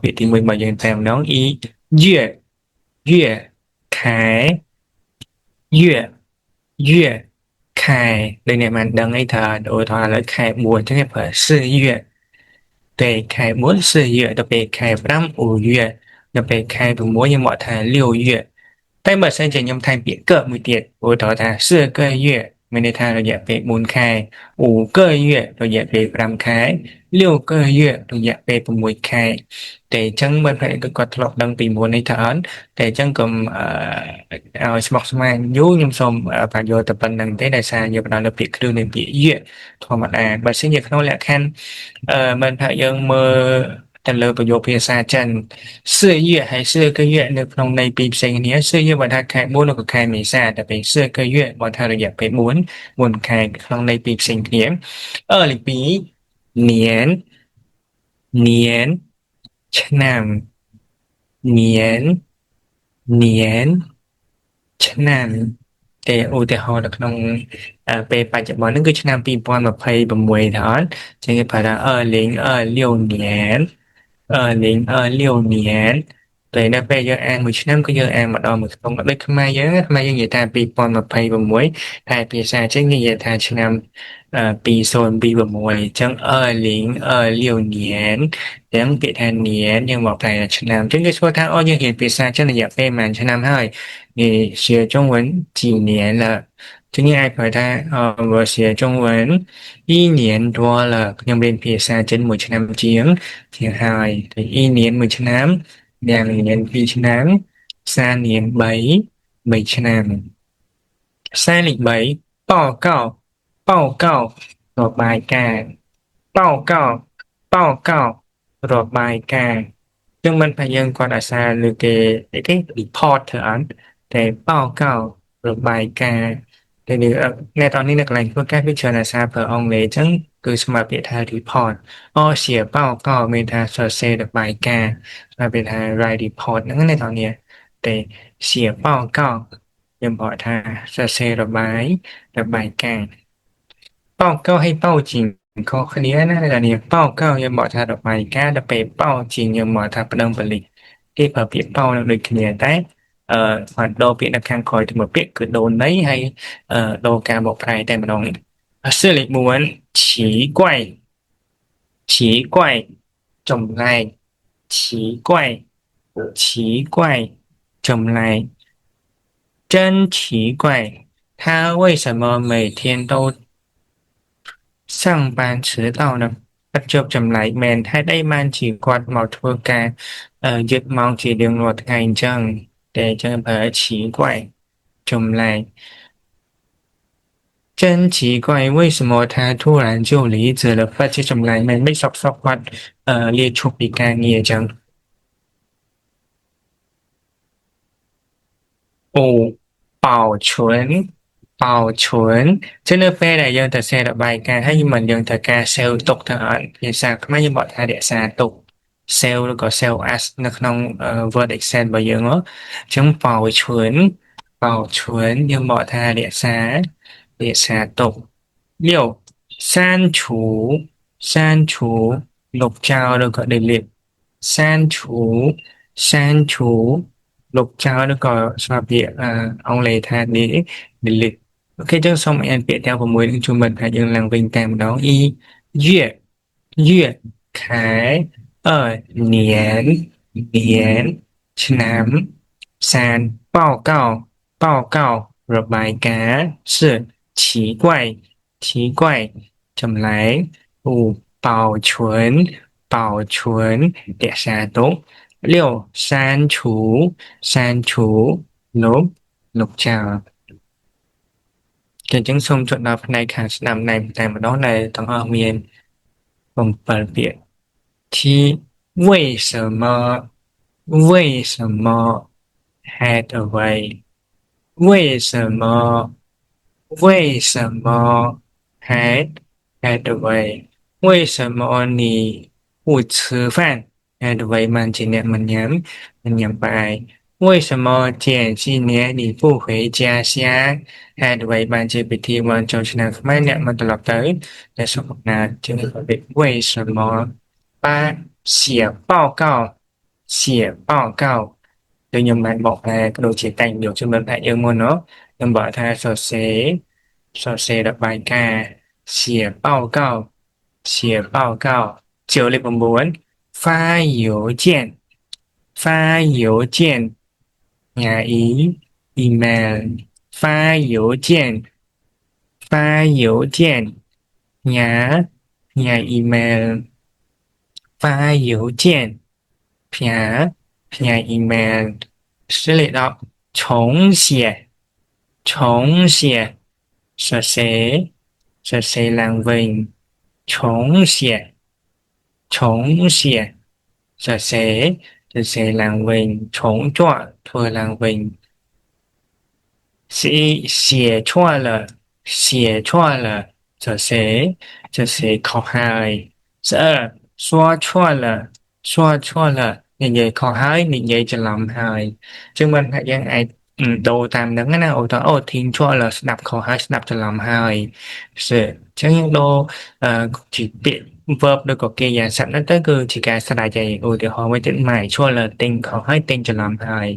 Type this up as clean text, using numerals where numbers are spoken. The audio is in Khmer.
Vị thì mình mà dừng tạm đón y duyệt duyệt khải duyệt duyệt khải đây này mình đừng ấy thờ đổi thọ là khải buồn cho cái phải sư duyệt để khải muốn sư duyệt đặc biệt khải năm ủ duyệt đặc biệt khải đủ mỗi như mọi thà liều duyệt tay bật sang trình nhâm thành bị cỡ mùi tiệt ủ thọ thà sư cơ duyệt mình đây thà rồi dẹp về bốn khải ủ cơ duyệt rồi dẹp về năm khải liều cơ duyệt rồi dẹp về mùi khải để chẳng bên phải được có lọc đăng tìm muốn này thở để chẳng cầm ao smoke mang dú nhung xôm và vô tập bên đăng tế đại xa như bạn đã bị đưa nên bị duyệt thôi mà bà sẽ nhiệt nó lẽ khăn mình phải dân mơ thành lời vào vô phía xa chân xưa duyệt hay xưa cơ duyệt được trong này bị sinh nhé xưa như bạn ta khai muốn được khai mỹ xa tại vì xưa cơ duyệt bọn ta được dẹp phải muốn khai trong này bị sinh nhé ở lịch bí niên niên ឆ្នាំ年年ឆ្នាំតែឧទាហរណ៍នៅក្នុងពេលបច្ចុប្បន្នហ្នឹងគឺឆ្នាំ2026ថតចឹងគេប្រើថា20262026តែនៅពេលយើងអានមួយឆ្នាំគឺយើងអានម្ដងមួយក្នុងដូចខ្មែរយើងនិយាយថា2026តែភាសាចិនគេនិយាយថាឆ្នាំ2026អញ្ចឹង2026ទាំងពាក្យថា年យើងមកប្រែថាឆ្នាំអញ្ចឹងគេសួរថាអូយើងរៀនភាសាចិនរយៈពេលប៉ុន្មានឆ្នាំហើយ你学中文几年了今天爱回答我学中文1年多了ខ្ញុំរៀនភាសាចិនមួយឆ្នាំជាងហើយthì 1年មួយឆ្នាំ2年2ឆ្នាំ3年3ឆ្នាំ303报告របាយការណ៍ចឹងមិនថាយើងគាត់អាសាឬគេ report ធ្វើអត់តែbáo告របាយការណ៍តែនៅតនេះនៅកន្លែងធ្វើការគឺច្រើនអាសាប្រើអង់គ្លេសចឹងគឺស្មើពាក្យថា report 写报告មានថាសរសេររបាយការណ៍ស្មើពាក្យថា write report ហ្នឹងនៅតនេះតែ写报告យើងบอกថាសរសេររបាយការណ៍报告ให้报警ខុសគ្នាណាតែនេះ报告យើងบอกថារបាយការណ៍ដល់ពេល报警យើងบอกថាប្តឹងប៉ូលីសគេប្រើពាក្យ报នឹងដូចគ្នាតែគាត់ដូរពាក្យនៅខាងក្រោយទៅមួយពាក្យគឺដូរន័យហើយដូរការបកប្រែតែម្ដងនេះសិលិមួន奇怪ចម្លែក奇怪ចម្លែក真奇怪他为什么每天都上班迟到呢បច្ចុប្បន្នចម្លែកមែនហេតុអីបានជាគាត់មកធ្វើការយឺតម៉ោងជារៀងរាល់ថ្ងៃអញ្ចឹងតែអញ្ចឹងប្រើ奇怪ចម្លែក真奇怪为什么他突然就离职了បច្ចុប្បន្នចម្លែកមែនមិនសក់គាត់លាឈប់ពីការងារអញ្ចឹងអូ保存保存ចឹងនៅពេលដែលយើងទៅសេរបាយការណ៍ហើយមិនយើងត្រូវការ sale ទុកទៅអត់ភាសាខ្មែរយើងបកថារក្សាទុក sale ឬក៏ sale as នៅក្នុង Word Excel របស់យើងអញ្ចឹង保存យើងបកថារក្សាទុក6删除លុបចោលឬក៏ delete 删除លុបចោលឬក៏ស្មើពាក្យអង់គ្លេសថា delete អូខេចឹងសូមអានពាក្យទាំង6នឹងជួយមិត្តភក្តិយើងឡើងវិញតែម្ដង月开2年ឆ្នាំ3报告របាយការណ៍4奇怪ចម្លែក5保存រក្សាទុក6删除លុបចោលចឹងសូមចុចដល់ផ្នែកខាងស្ដាំតែម្ដងដែលទាំងអស់មាន7ពាក្យที่为什么ហេតុអ្វី为什么ហេតុអ្វី为什么你不吃饭ហេតុអ្វីបានជាអ្នកមិនញ៉ាំបាយ为什么前几年你不回家乡ហេតុអ្វីបានជាពិធីបុណ្យចូលឆ្នាំខ្មែរអ្នកមិនត្រឡប់ទៅតែសុខណាជាង为什么把写报告写报告 Tôi nhưng bạnบอกlà cái đồ chế thành được cho mình phải yêu môn nó nhưng bảo tha sở xế đọc bài ca xỉa báo cáo xỉa báo cáo chiều lịch 4 pha邮件pha邮件 nhà ý email pha邮件pha邮件 nhà nhà email pha邮件 nhà nhà email xử lý đọc重写重写sở xế sở xế làng vinh 重写重写sở xế sở xế làng vinh 重做 thừa làng vinh 写错了写错了这谁这谁口嗨12说错了说错了និយាយខុសហើយនិយាយច្រឡំហើយចឹងមិនថាយើងអាចដូរតាមហ្នឹងណាឧទាហរណ៍អូធីង错了ស្ដាប់ខុសហើយស្ដាប់ច្រឡំហើយចឹងយើងដូរជាពាក្យ verb ដូចក៏កិរិយាសព្ទហ្នឹងទៅគឺជាការស្រេចឯងឧទាហរណ៍មួយទៀតម៉ែ错了ទិញខុសហើយទិញច្រឡំហើយ